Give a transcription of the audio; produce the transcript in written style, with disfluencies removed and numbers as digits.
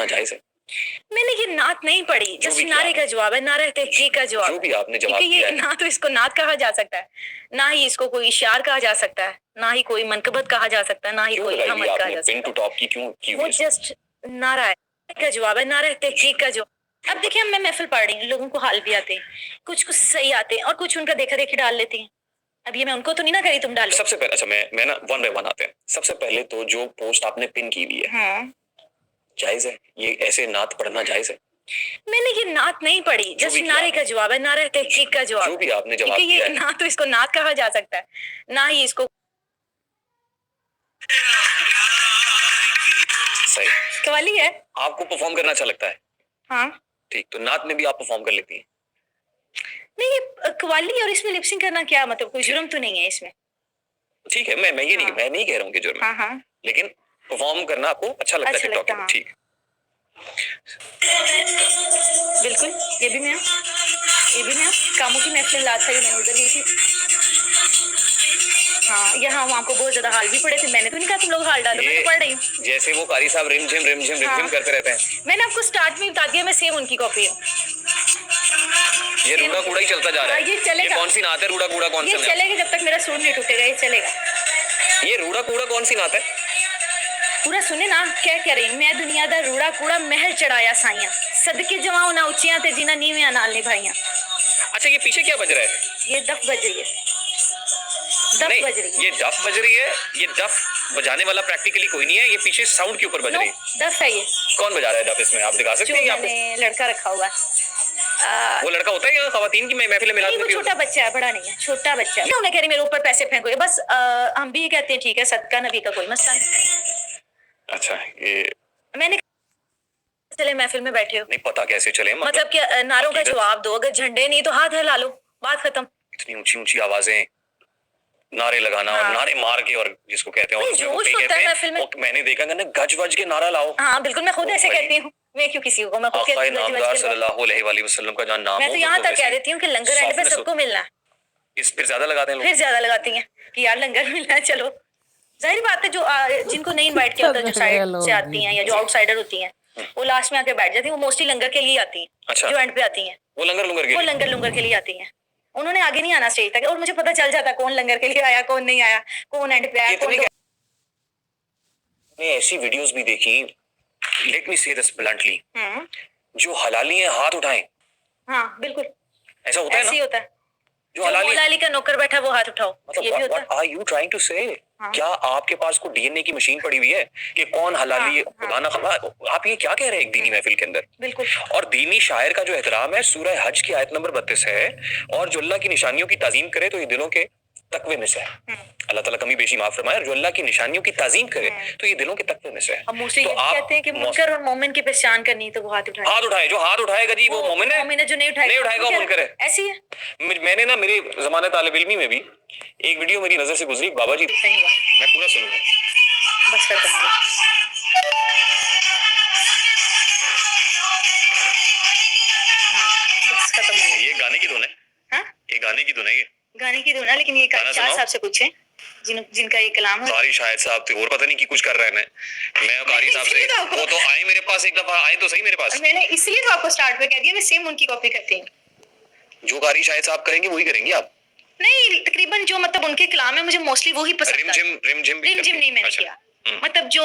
जायज है। मैंने ये नात नहीं पढ़ी, जस्ट नारे का जवाब है, नारा तहकीक का जवाब। जो भी आपने जवाब दिया है ना तो इसको नात कहा जा सकता है, ना ही इसको कोई इशार कहा जा सकता है, ना ही कोई मनकबत कहा जा सकता है, ना ही कोई हमद कहा जा सकता है। पिन टू टॉप की क्यों की वो जस्ट नारा है का जवाब है, नारा तहकीक का जवाब। अब देखिए, मैं महफिल पढ़ रही हूँ, लोगों को हाल भी आते हैं, कुछ कुछ सही आते हैं और कुछ उनका देखा देखी डाल लेते हैं। अब ये मैं उनको तो नहीं ना करी तुम डालो। सबसे पहले अच्छा मैं ना वन बाय वन आते हैं। सबसे पहले तो जो पोस्ट आपने पिन की हुई है, हाँ, जायज है ये ऐसे नात पढ़ना जायज है? मैंने ये नात नहीं पढ़ी, जस्ट नारे का जवाब है, नारा तहकीक का जवाब। जो भी आपने जवाब दिया है ना तो इसको नात कहा जा सकता है, ना ही इसको सही कवाली है। आपको परफॉर्म करना अच्छा लगता है? हाँ ठीक, तो नात में भी आप परफॉर्म कर लेती हैं? नहीं, ये कवाली और इसमें लिपसिंग करना क्या मतलब, कोई जुर्म तो नहीं है इसमें। ठीक है, मैं ये नहीं, मैं नहीं कह रहा हूँ कि जुर्म है। हाँ, लेकिन परफॉर्म करना आपको अच्छा लगता है टिकटॉक में? ठीक, बिल्कुल। ये भी मैं कामों की महफिल रात था, मैंने उधर गई थी। हाँ, यहाँ वहाँ को बहुत ज्यादा हाल भी पड़े थे, मैंने तो नहीं कहा तुम लोग हाल डालो, मैं तो पढ़ रही हूँ। जैसे वो कारी साहब रिमझिम करते रहते हैं। मैंने आपको स्टार्ट में बता दिया, मैं सेम उनकी कॉपी हूँ। ये रूड़ा कूड़ा ही चलता जा रहा है। ये चलेगा। ये कौन सी नात है रूड़ा कूड़ा? कौन सा? ये चलेगा जब तक मेरा सूर नहीं टूटेगा, ये चलेगा। ये रूड़ा कूड़ा कौन सी नात है? पूरा सुने ना, क्या कह रही हूँ मैं, दुनिया दा रूड़ा कूड़ा महल चढ़ाया साइया, सदके जमाओ ना उचियां ते जिना नीवियां नाल निभाइयां। अच्छा, ये पीछे क्या बज रहा है? ये दफ बज रही है, दफ बज रही है। ये दफ बज रही है। ये दफ बजाने वाला प्रैक्टिकली कोई नहीं है, ये पीछे साउंड के ऊपर बज रही है। दफ है ये। कौन बजा रहा है दफ इसमें, आप दिखा सकते हैं? मैंने लड़का रखा हुआ है। वो लड़का होता है या खवातीन की महफिल में? वो छोटा बच्चा है, बड़ा नहीं है, छोटा बच्चा है। उन्हें कह रही मेरे ऊपर पैसे फेंको, बस हम भी ये कहते हैं ठीक है, सदका नबी का कोई मसला नहीं। अच्छा, ये मैंने चले महफिल में बैठे हो, नहीं पता कैसे चले, मतलब क्या नारों का जवाब दो, अगर झंडे नहीं तो हाथ हिला लो, बात खत्म। इतनी ऊंची ऊंची आवाजें, नारे लगाना और नारे मार के, और जिसको कहते हैं जोश होता है महफिल में। मैंने देखा ना गज वज के नारा लाओ। हाँ बिल्कुल, मैं खुद ऐसे कहती हूँ, मैं क्यों किसी को, मैं खुद कहती हूँ सल्लल्लाहु अलैहि वसल्लम का जहाँ नाम, मैं तो यहाँ तक कह देती हूँ कि लंगर एंड पे सबको मिलना है। इस फिर ज्यादा लगाते हैं लोग, फिर ज्यादा लगाती हैं कि यार लंगर मिलना है, चलो। जाहिर बात है, जो जिनको नहीं इनवाइट किया होता, जो साइड से आती हैं या जो आउटसाइडर होती हैं, वो लास्ट में आके बैठ जाती हैं। वो मोस्टली लंगर के लिए आती हैं। अच्छा। जो एंड पे आती हैं वो लंगर लुंगर के लिए आती हैं। उन्होंने आगे नहीं आना स्टेज तक, और मुझे पता चल जाता कौन लंगर के लिए आया, कौन नहीं आया, कौन एंड पे आया, कौन। मैं ऐसी वीडियोस भी देखी, लेट मी से दिस ब्लंटली, जो हलाली है हाथ उठाएं। हाँ बिल्कुल, ऐसा होता है ना? ऐसे ही होता है। जो हलाली का नौकर बैठा वो हाथ उठाओ, मतलब ये भी होता है। What are you trying to say? क्या आपके पास कोई डीएनए की मशीन पड़ी हुई है कि कौन हलाली है? खुदा ना खबा, आप ये क्या कह रहे हैं एक दीनी महफिल के अंदर? बिल्कुल। और दीनी शायर का जो एहतराम है, सूरह हज की आयत नंबर 32 है, और जो अल्लाह की निशानियों की ताजीम करे तो ये दिलों के तकवे में से है। अल्लाह ताला कमी बेशी माफ फरमाए। जो अल्लाह की निशानियों की ताजीम करे तो ये दिलों के तकवे में से है। अब मोस्टली तो आप कहते हैं कि मुनकर और मोमिन की पहचान करनी तो वो हाथ उठाए। हाथ उठाए, जो हाथ उठाएगा जी वो मोमिन है, जो नहीं उठाएगा वो मुनकर है। ऐसी है। मैंने ना मेरे ज़माने तालिब इल्मी में भी एक वीडियो मेरी नजर से गुजरी, बाबा जी, मैं पूरा सुनूंगा, बस खत्म। ये गाने की धुन है। हाँ? ये गाने की धुन है, ये गाने की धुन है, लेकिन ये शाह साहब से पूछे जिनका ये कलाम है। कारी शायद साहब थे, और पता नहीं कि कुछ कर रहे हैं। मैं कारी साहब से, वो तो आए मेरे पास, एक दफा आए तो सही मेरे पास। मैंने इसलिए तो आपको स्टार्ट पे कह दिया, मैं सेम उनकी कॉपी करती हूँ। जो कारी शायद साहब करेंगे वही करेंगे आप? नहीं, तकरीबन जो मतलब उनके कलाम है मुझे मोस्टली वही पसंद है। रिमझिम नहीं मैंने किया, मतलब जो